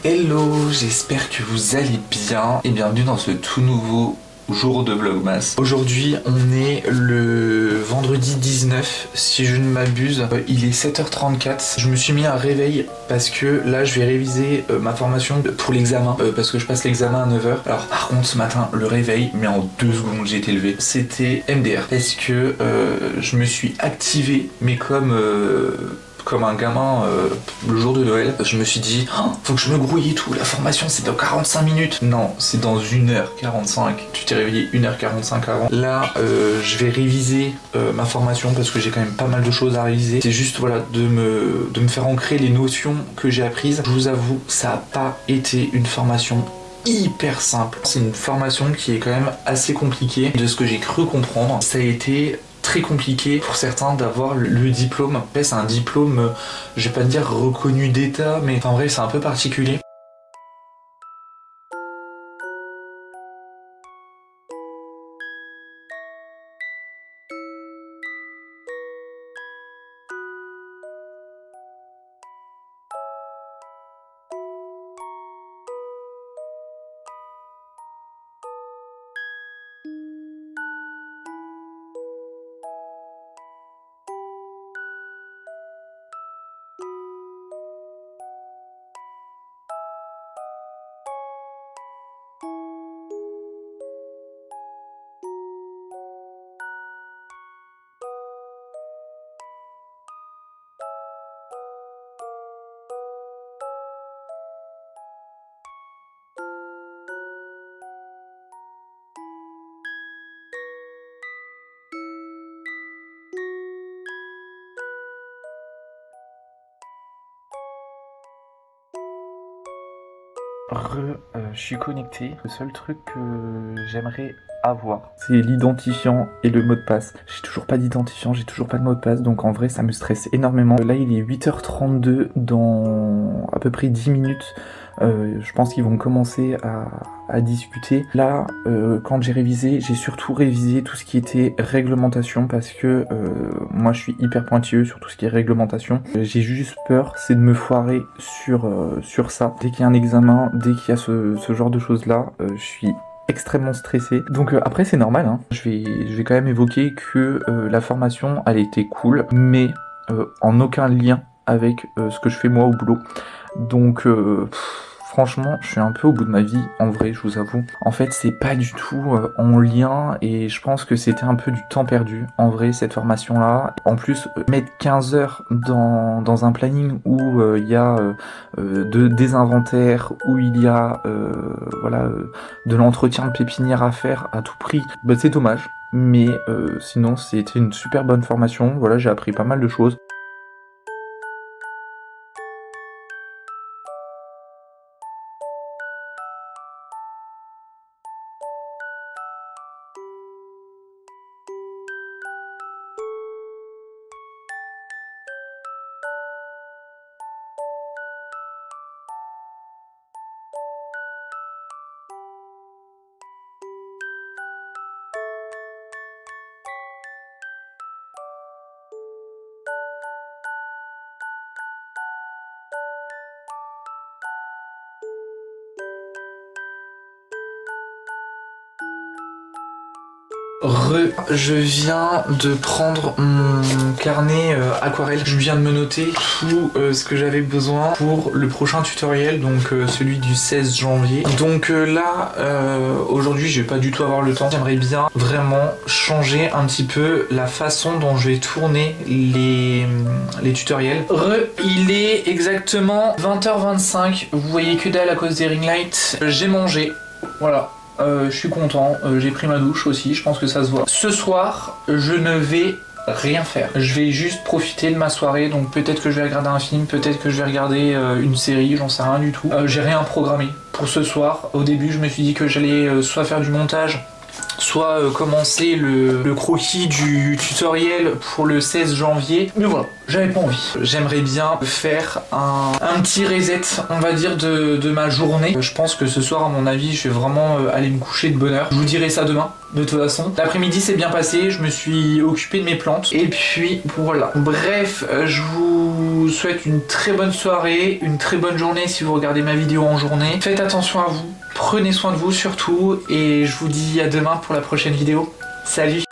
Hello, j'espère que vous allez bien et bienvenue dans ce tout nouveau jour de Vlogmas. Aujourd'hui on est le vendredi 19 si je ne m'abuse, il est 7h34. Je me suis mis un réveil parce que là je vais réviser ma formation pour l'examen parce que je passe l'examen à 9h. Alors par contre ce matin le réveil, mais en 2 secondes j'ai été levé, c'était MDR parce que je me suis activé mais comme un gamin le jour de Noël. Je me suis dit, oh, faut que je me grouille et tout, la formation c'est dans 45 minutes. Non, c'est dans 1h45. Tu t'es réveillé 1h45 avant. Là, je vais réviser ma formation parce que j'ai quand même pas mal de choses à réviser. C'est juste voilà, de me faire ancrer les notions que j'ai apprises. Je vous avoue, ça n'a pas été une formation hyper simple. C'est une formation qui est quand même assez compliquée de ce que j'ai cru comprendre. Ça a été très compliqué pour certains d'avoir le diplôme. Après c'est un diplôme, je vais pas dire reconnu d'État, mais en vrai c'est un peu particulier. Je suis connecté. Le seul truc que j'aimerais avoir, c'est l'identifiant et le mot de passe. J'ai toujours pas d'identifiant, j'ai toujours pas de mot de passe, donc en vrai ça me stresse énormément. Là il est 8h32, dans à peu près 10 minutes. Je pense qu'ils vont commencer à discuter. Là, quand j'ai révisé, j'ai surtout révisé tout ce qui était réglementation parce que moi je suis hyper pointilleux sur tout ce qui est réglementation. J'ai juste peur, c'est de me foirer sur ça. Dès qu'il y a un examen, dès qu'il y a ce genre de choses là, je suis extrêmement stressé. Donc après c'est normal, hein. Je vais quand même évoquer que la formation elle était cool, mais en aucun lien avec ce que je fais moi au boulot. Donc franchement, je suis un peu au bout de ma vie, en vrai, je vous avoue. En fait, c'est pas du tout en lien et je pense que c'était un peu du temps perdu, en vrai, cette formation-là. En plus, mettre 15 heures dans un planning où il y a des inventaires, où il y a de l'entretien de pépinière à faire à tout prix, bah, c'est dommage. Mais sinon, c'était une super bonne formation. Voilà, j'ai appris pas mal de choses. Je viens de prendre mon carnet aquarelle. Je viens de me noter tout ce que j'avais besoin pour le prochain tutoriel, donc celui du 16 janvier. Donc là, aujourd'hui, je vais pas du tout avoir le temps. J'aimerais bien vraiment changer un petit peu la façon dont je vais tourner les tutoriels. Il est exactement 20h25. Vous voyez que dalle à cause des ring lights. J'ai mangé. Voilà. Je suis content, j'ai pris ma douche aussi, je pense que ça se voit. Ce soir, je ne vais rien faire. Je vais juste profiter de ma soirée, donc peut-être que je vais regarder un film, peut-être que je vais regarder une série, j'en sais rien du tout. J'ai rien programmé pour ce soir. Au début, je me suis dit que j'allais soit faire du montage, soit commencer le croquis du tutoriel pour le 16 janvier. Mais voilà, j'avais pas envie. J'aimerais bien faire un petit reset, on va dire, de ma journée. Je pense que ce soir, à mon avis, je vais vraiment aller me coucher de bonne heure. Je vous dirai ça demain, de toute façon. L'après-midi s'est bien passé, je me suis occupé de mes plantes. Et puis, voilà. Bref, je vous souhaite une très bonne soirée, une très bonne journée si vous regardez ma vidéo en journée. Faites attention à vous. Prenez soin de vous surtout et je vous dis à demain pour la prochaine vidéo. Salut!